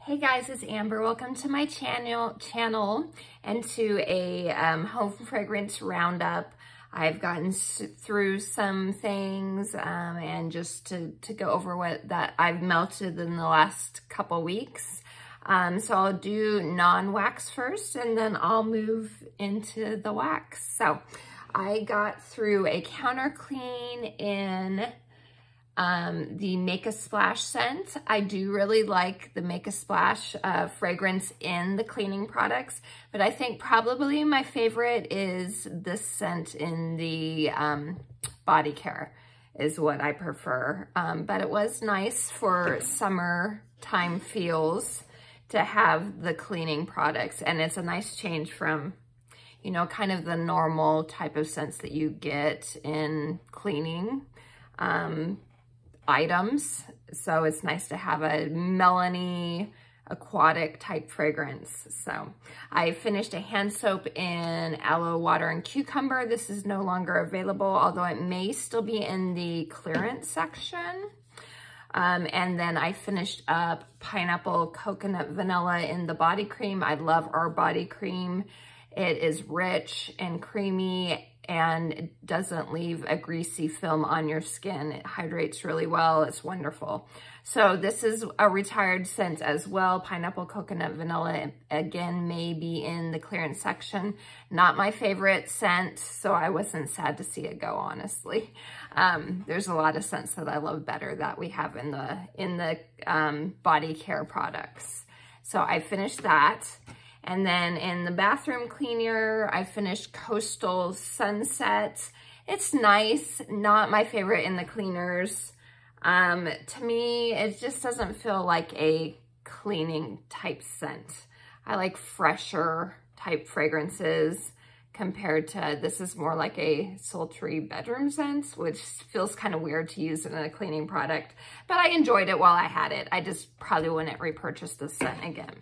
Hey guys, it's Amber. Welcome to my channel and to a home fragrance roundup. I've gotten through some things and just to go over what that I've melted in the last couple weeks. So I'll do non-wax first and then I'll move into the wax. So I got through a counter clean in the Make a Splash scent. I do really like the Make a Splash fragrance in the cleaning products, but I think probably my favorite is this scent in the body care is what I prefer. But it was nice for summertime feels to have the cleaning products, and it's a nice change from, you know, kind of the normal type of scents that you get in cleaning items. So it's nice to have a melony aquatic type fragrance. So I finished a hand soap in aloe water and cucumber. This is no longer available, although it may still be in the clearance section. And then I finished up pineapple coconut vanilla in the body cream. I love our body cream. It is rich and creamy and it doesn't leave a greasy film on your skin. It hydrates really well. It's wonderful. So this is a retired scent as well. Pineapple coconut vanilla, again, may be in the clearance section. Not my favorite scent, so I wasn't sad to see it go, honestly. There's a lot of scents that I love better that we have in the body care products. So I finished that. And then in the bathroom cleaner, I finished Coastal Sunset. It's nice, not my favorite in the cleaners. To me, it just doesn't feel like a cleaning type scent. I like fresher type fragrances compared to, this is more like a sultry bedroom scent, which feels kind of weird to use in a cleaning product, but I enjoyed it while I had it. I just probably wouldn't repurchase this scent again.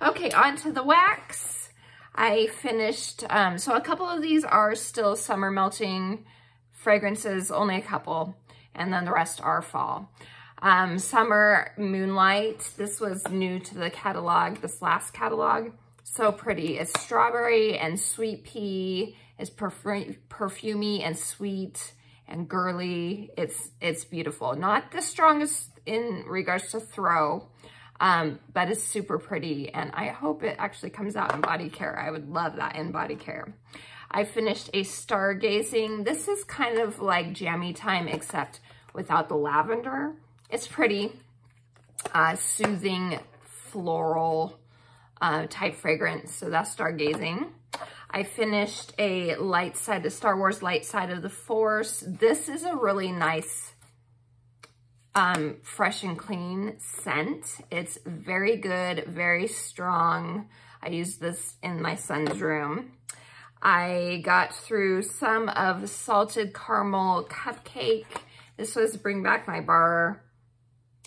Okay, on to the wax. I finished, so a couple of these are still summer melting fragrances, only a couple, and then the rest are fall. Summer Moonlight, this was new to the catalog, this last catalog. So pretty. It's strawberry and sweet pea. It's perfumey and sweet and girly. It's beautiful. Not the strongest in regards to throw, but it's super pretty. And I hope it actually comes out in body care. I would love that in body care. I finished a Stargazing. This is kind of like Jammy Time, except without the lavender. It's pretty, soothing, floral, type fragrance, so that's Stargazing. I finished a Light Side, the Star Wars Light Side of the Force. This is a really nice, fresh and clean scent. It's very good, very strong. I used this in my son's room. I got through some of the Salted Caramel Cupcake. This was Bring Back My Bar,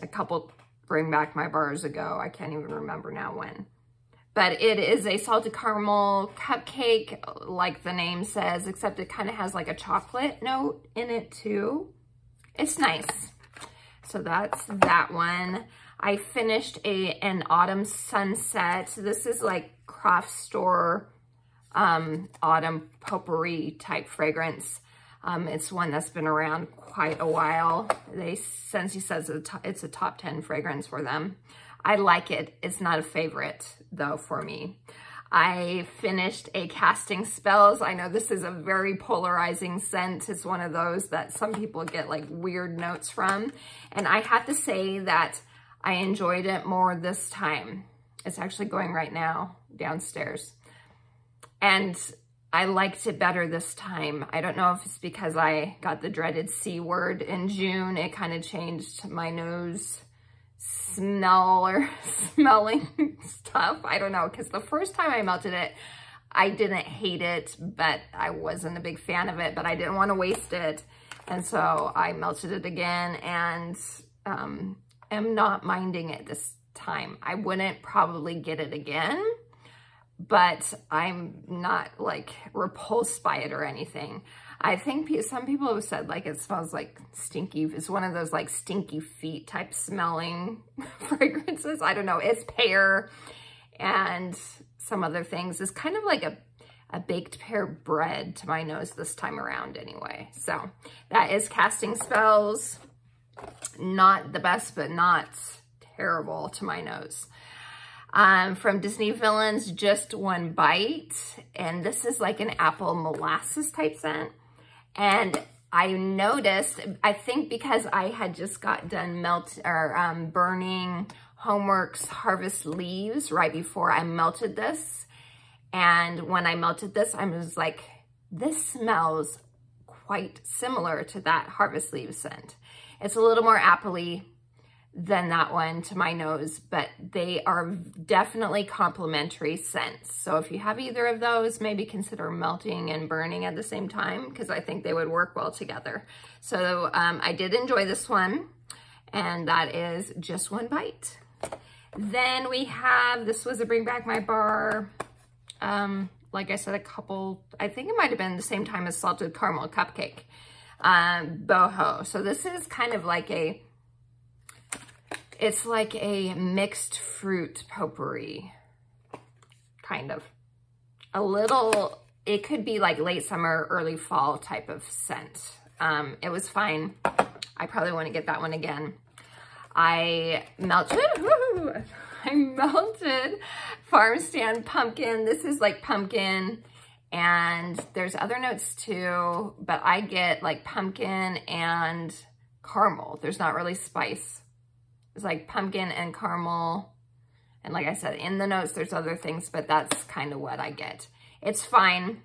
a couple Bring Back My Bars ago. I can't even remember now when. But it is a salted caramel cupcake, like the name says, except it kind of has like a chocolate note in it too. It's nice. So that's that one. I finished an Autumn Sunset. This is like craft store autumn potpourri type fragrance. It's one that's been around quite a while. Scentsy says it's a top 10 fragrance for them. I like it. It's not a favorite though for me. I finished a Casting Spells. I know this is a very polarizing scent. It's one of those that some people get like weird notes from. And I have to say that I enjoyed it more this time. It's actually going right now downstairs. And I liked it better this time. I don't know if it's because I got the dreaded C word in June. It kind of changed my nose smell or smelling stuff. I don't know, because the first time I melted it, I didn't hate it, but I wasn't a big fan of it, but I didn't want to waste it. And so I melted it again and am not minding it this time. I wouldn't probably get it again, but I'm not like repulsed by it or anything. I think some people have said like it smells like stinky. It's one of those like stinky feet type smelling fragrances. I don't know. It's pear and some other things. It's kind of like a baked pear bread to my nose this time around anyway. So that is Casting Spells. Not the best, but not terrible to my nose. From Disney Villains, Just One Bite. And this is like an apple molasses type scent. And I noticed, I think because I had just got done burning Homeworks Harvest Leaves right before I melted this. And when I melted this, I was like, this smells quite similar to that Harvest Leaves scent. It's a little more appley than that one to my nose, but they are definitely complementary scents. So if you have either of those, maybe consider melting and burning at the same time, because I think they would work well together. So I did enjoy this one, and that is Just One Bite. Then we have, this was a Bring Back My Bar. Like I said, I think it might have been the same time as Salted Caramel Cupcake, boho. So this is kind of like it's like a mixed fruit potpourri, kind of. A little, it could be like late summer, early fall type of scent. It was fine. I probably want to get that one again. I melted Farm Stand Pumpkin. This is like pumpkin, and there's other notes too, but I get like pumpkin and caramel. There's not really spice. It's like pumpkin and caramel. And like I said, in the notes, there's other things, but that's kind of what I get. It's fine.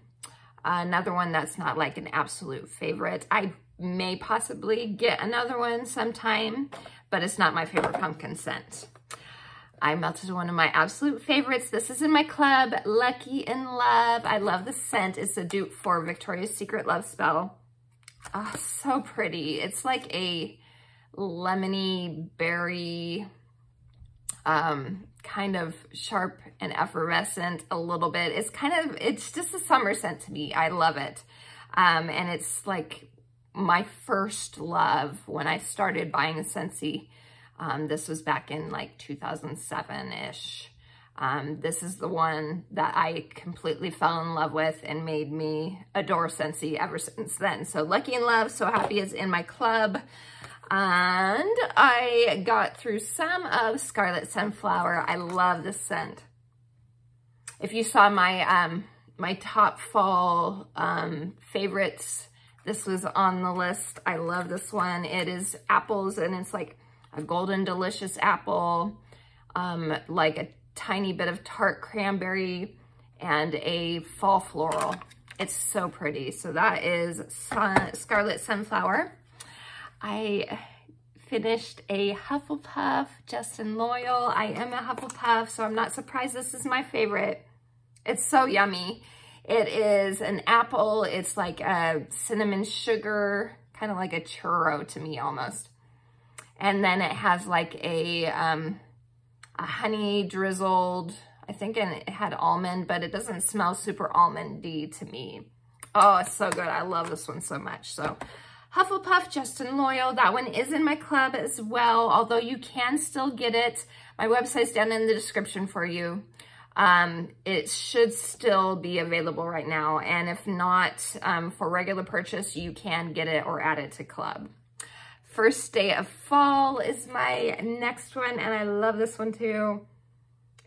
Another one that's not like an absolute favorite. I may possibly get another one sometime, but it's not my favorite pumpkin scent. I melted one of my absolute favorites. This is in my club, Lucky in Love. I love the scent. It's a dupe for Victoria's Secret Love Spell. Oh, so pretty. It's like a lemony berry, kind of sharp and effervescent a little bit. It's just a summer scent to me. I love it. And it's like my first love when I started buying a Scentsy. This was back in like 2007-ish. This is the one that I completely fell in love with and made me adore Scentsy ever since then. So Lucky in Love, so happy is in my club. And I got through some of Scarlet Sunflower. I love this scent. If you saw my my top fall favorites, this was on the list. I love this one. It is apples, and it's like a golden delicious apple, like a tiny bit of tart cranberry, and a fall floral. It's so pretty. So that is Scarlet Sunflower. I finished a Hufflepuff, Justin Loyal. I am a Hufflepuff, so I'm not surprised this is my favorite. It's so yummy. It is an apple. It's like a cinnamon sugar, kind of like a churro to me almost. And then it has like a honey drizzled, I think it had almond, but it doesn't smell super almondy to me. Oh, it's so good. I love this one so much. So Hufflepuff, Justin Loyal. That one is in my club as well, although you can still get it. My website's down in the description for you. It should still be available right now. And if not, for regular purchase, you can get it or add it to club. First Day of Fall is my next one, and I love this one too.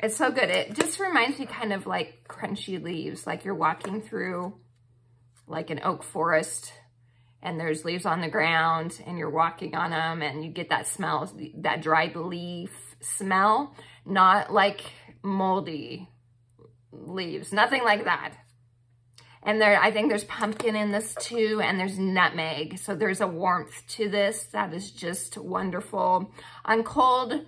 It's so good. It just reminds me kind of like crunchy leaves, like you're walking through like an oak forest and there's leaves on the ground and you're walking on them and you get that smell, that dried leaf smell, not like moldy leaves, nothing like that. And I think there's pumpkin in this too, and there's nutmeg. So there's a warmth to this that is just wonderful. On cold,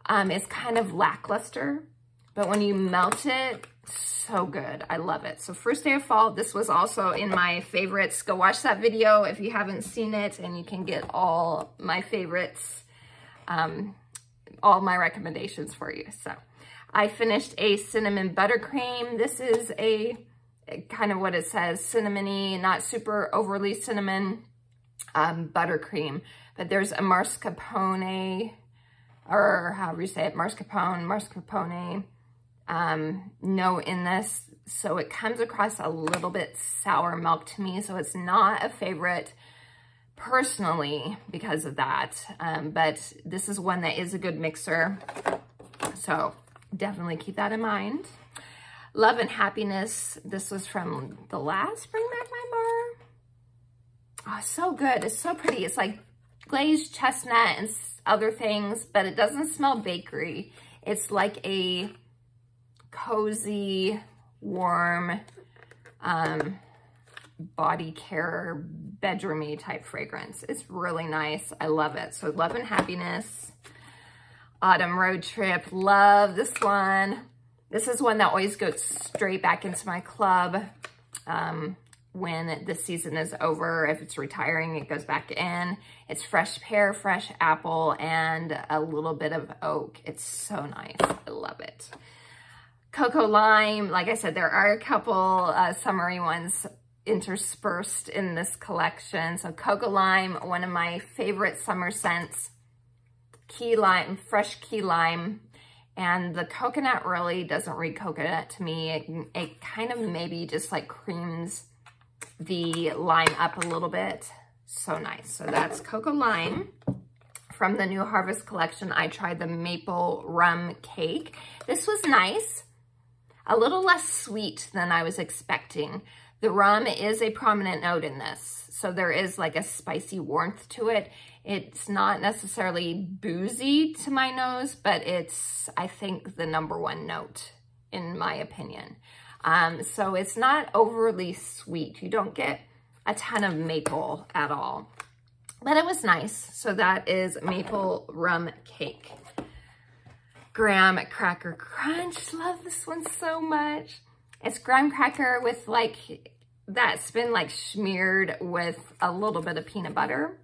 it's kind of lackluster, but when you melt it, so good. I love it. So First Day of Fall, this was also in my favorites. Go watch that video if you haven't seen it, and you can get all my favorites, all my recommendations for you. So I finished a cinnamon buttercream. This is kind of what it says, cinnamony, not super overly cinnamon, buttercream. But there's a mascarpone, or however you say it, mascarpone note in this. So it comes across a little bit sour milk to me. So it's not a favorite personally because of that. But this is one that is a good mixer. So definitely keep that in mind. Love and Happiness. This was from the last Bring Back My Bar. Oh, so good. It's so pretty. It's like glazed chestnut and other things, but it doesn't smell bakery. It's like a cozy, warm, body care, bedroomy type fragrance. It's really nice. I love it. So Love and Happiness. Autumn Road Trip. Love this one. This is one that always goes straight back into my club when the season is over. If it's retiring, it goes back in. It's fresh pear, fresh apple, and a little bit of oak. It's so nice. I love it. Cocoa Lime. Like I said, there are a couple summery ones interspersed in this collection. So Cocoa Lime, one of my favorite summer scents. Key lime, fresh key lime. And the coconut really doesn't read coconut to me. It kind of maybe just like creams the lime up a little bit. So nice. So that's Cocoa Lime. From the New Harvest collection, I tried the Maple Rum Cake. This was nice. A little less sweet than I was expecting. The rum is a prominent note in this. So there is like a spicy warmth to it. It's not necessarily boozy to my nose, but it's, I think, the #1 note in my opinion. So it's not overly sweet. You don't get a ton of maple at all, but it was nice. So that is Maple Rum Cake. Graham Cracker Crunch. Love this one so much. It's graham cracker with like, that's been like smeared with a little bit of peanut butter.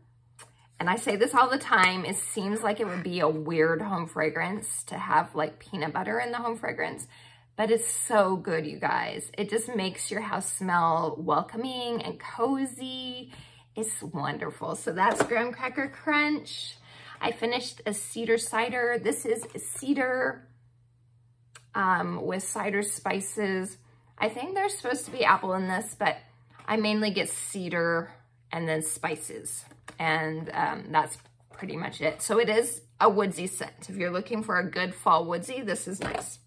And I say this all the time, it seems like it would be a weird home fragrance to have like peanut butter in the home fragrance, but it's so good, you guys. It just makes your house smell welcoming and cozy. It's wonderful. So that's Graham Cracker Crunch. I finished a cedar cider. This is cedar with cider spices. I think there's supposed to be apple in this, but I mainly get cedar and then spices. And that's pretty much it. So it is a woodsy scent. If you're looking for a good fall woodsy, this is nice.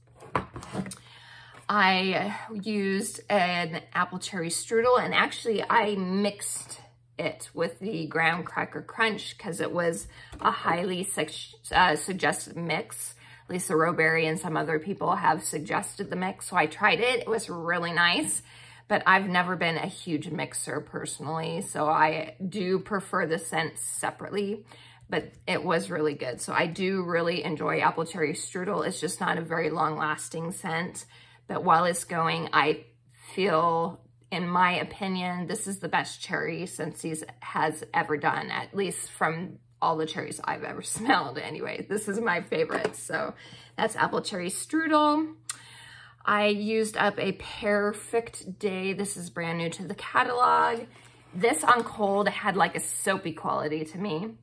I used an apple cherry strudel, and actually I mixed it with the Graham Cracker Crunch because it was a highly suggested mix. Lisa Roberry and some other people have suggested the mix, so I tried it. It was really nice. But I've never been a huge mixer personally, so I do prefer the scents separately, but it was really good. So I do really enjoy apple cherry strudel. It's just not a very long lasting scent, but while it's going, I feel, in my opinion, this is the best cherry Scentsy has ever done, at least from all the cherries I've ever smelled anyway. This is my favorite. So that's apple cherry strudel. I used up a Perfect Day. This is brand new to the catalog. This on cold had like a soapy quality to me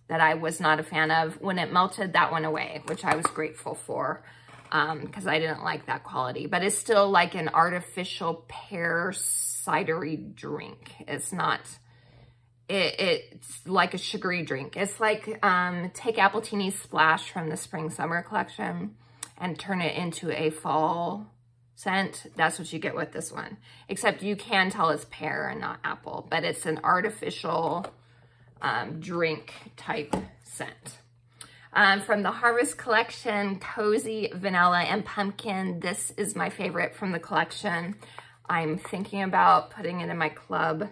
that I was not a fan of. When it melted, that went away, which I was grateful for because I didn't like that quality. But it's still like an artificial pear cidery drink. It's not, it's like a sugary drink. It's like take Appletini Splash from the Spring Summer collection and turn it into a fall scent. That's what you get with this one. Except you can tell it's pear and not apple, but it's an artificial drink type scent. From the Harvest collection, Cozy Vanilla and Pumpkin. This is my favorite from the collection. I'm thinking about putting it in my club.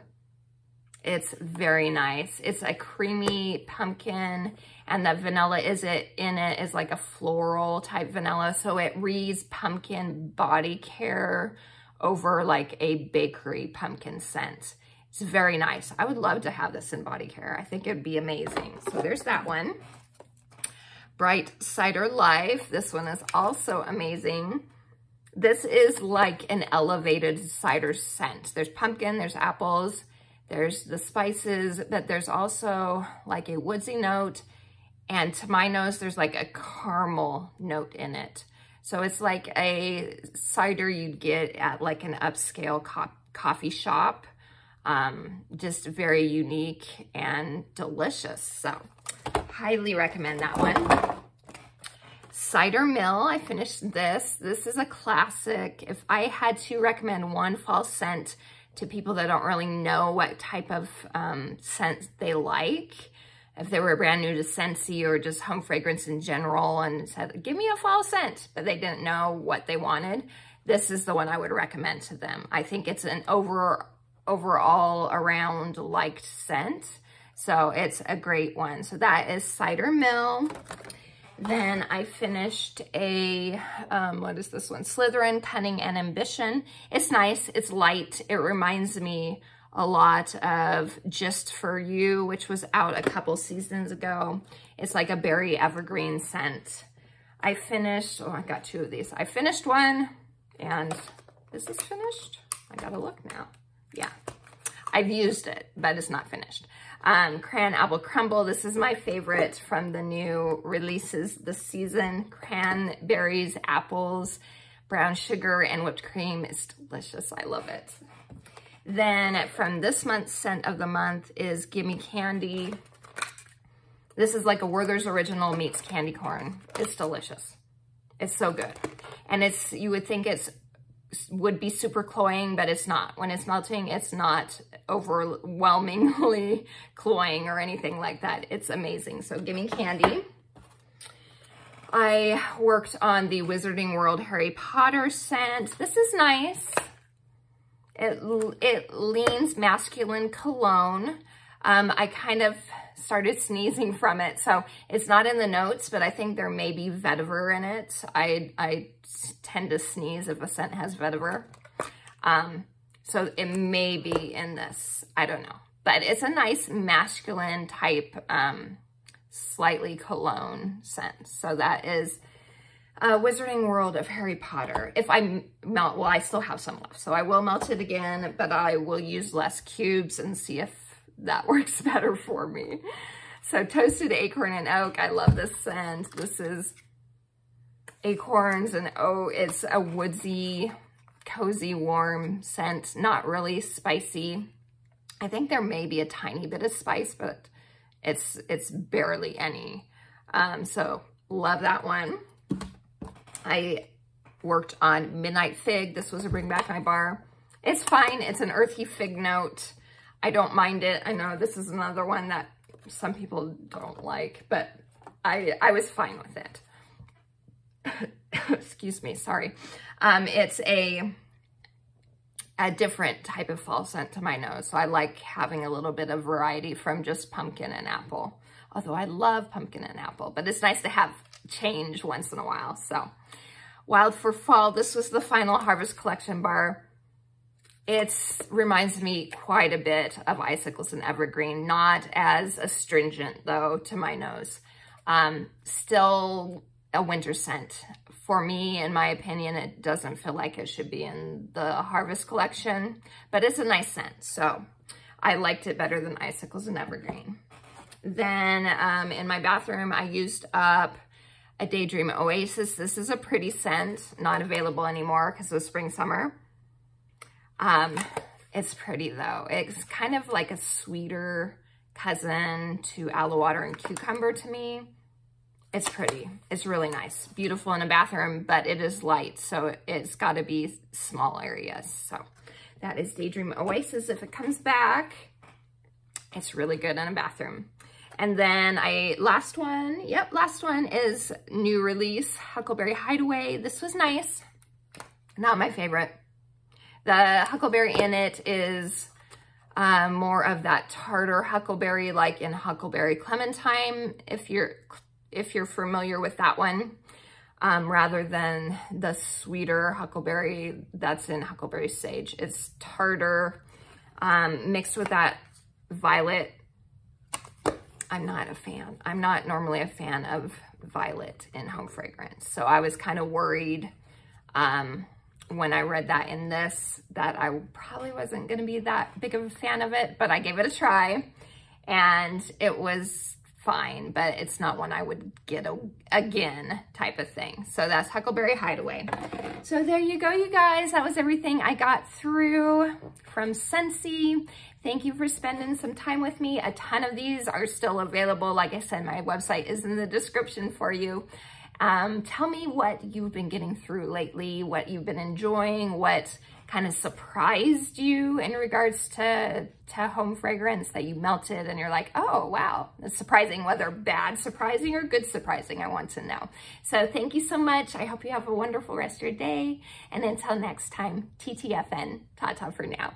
It's very nice. It's a creamy pumpkin, and the vanilla in it is like a floral type vanilla. So it reads pumpkin body care over like a bakery pumpkin scent. It's very nice. I would love to have this in body care. I think it'd be amazing. So there's that one. Bright Cider Life. This one is also amazing. This is like an elevated cider scent. There's pumpkin, there's apples, there's the spices, but there's also like a woodsy note. And to my nose, there's like a caramel note in it. So it's like a cider you'd get at like an upscale coffee shop. Just very unique and delicious. So highly recommend that one. Cider Mill, I finished this. This is a classic. If I had to recommend one fall scent to people that don't really know what type of scent they like, if they were brand new to Scentsy or just home fragrance in general and said, give me a fall scent, but they didn't know what they wanted, this is the one I would recommend to them. I think it's an overall around liked scent. So it's a great one. So that is Cider Mill. Then I finished a, what is this one? Slytherin Cunning and Ambition. It's nice, it's light. It reminds me a lot of Just For You, which was out a couple seasons ago. It's like a berry evergreen scent. I finished, oh, I got two of these. I finished one, and is this finished? I gotta look now. Yeah, I've used it, but it's not finished. Cran Apple Crumble. This is my favorite from the new releases this season. Cranberries, apples, brown sugar, and whipped cream. It's delicious. I love it. Then from this month's scent of the month is Gimme Candy. This is like a Werther's Original meets candy corn. It's delicious. It's so good. And it's, you would think it's would be super cloying, but it's not. When it's melting, it's not overwhelmingly cloying or anything like that. It's amazing. So Gimme Candy. I worked on the Wizarding World Harry Potter scent. This is nice. It leans masculine cologne. I kind of started sneezing from it, so it's not in the notes, but I think there may be vetiver in it. I tend to sneeze if a scent has vetiver. So it may be in this. I don't know. But it's a nice masculine type, slightly cologne scent. So that is Wizarding World of Harry Potter. If I melt, well, I still have some left, so I will melt it again, but I will use less cubes and see if that works better for me. So Toasted Acorn and Oak. I love this scent. This is Acorns and Oak. It's a woodsy, cozy, warm scent. Not really spicy. I think there may be a tiny bit of spice, but it's barely any. So love that one. I worked on Midnight Fig. This was a Bring Back My Bar. It's fine. It's an earthy fig note. I don't mind it. I know this is another one that some people don't like, but I was fine with it. Excuse me, sorry. It's a different type of fall scent to my nose, so I like having a little bit of variety from just pumpkin and apple. Although I love pumpkin and apple, but it's nice to have change once in a while. So Wild for Fall, this was the final Harvest Collection bar. It reminds me quite a bit of Icicles and Evergreen, not as astringent though to my nose. Still a winter scent. For me, in my opinion, it doesn't feel like it should be in the Harvest Collection, but it's a nice scent. So I liked it better than Icicles and Evergreen. Then in my bathroom, I used up a Daydream Oasis. This is a pretty scent, not available anymore because of spring, summer. It's pretty though. It's kind of like a sweeter cousin to Aloe Water and Cucumber to me. It's pretty. It's really nice. Beautiful in a bathroom, but it is light, so it's got to be small areas. So that is Daydream Oasis. If it comes back, it's really good in a bathroom. And then last one is new release, Huckleberry Hideaway. This was nice. Not my favorite. The huckleberry in it is more of that tartar huckleberry, like in Huckleberry Clementine, if you're familiar with that one, rather than the sweeter huckleberry that's in Huckleberry Sage. It's tartar mixed with that violet. I'm not a fan. I'm not normally a fan of violet in home fragrance, so I was kind of worried when I read that in this, that I probably wasn't gonna be that big of a fan of it, but I gave it a try and it was fine, but it's not one I would get again type of thing. So that's Huckleberry Hideaway. So there you go, you guys. That was everything I got through from Scentsy. Thank you for spending some time with me. A ton of these are still available. Like I said, my website is in the description for you. Tell me what you've been getting through lately, what you've been enjoying, what kind of surprised you in regards to home fragrance that you melted and you're like, oh, wow, it's surprising, whether bad surprising or good surprising, I want to know. So thank you so much. I hope you have a wonderful rest of your day. And until next time, TTFN, ta-ta for now.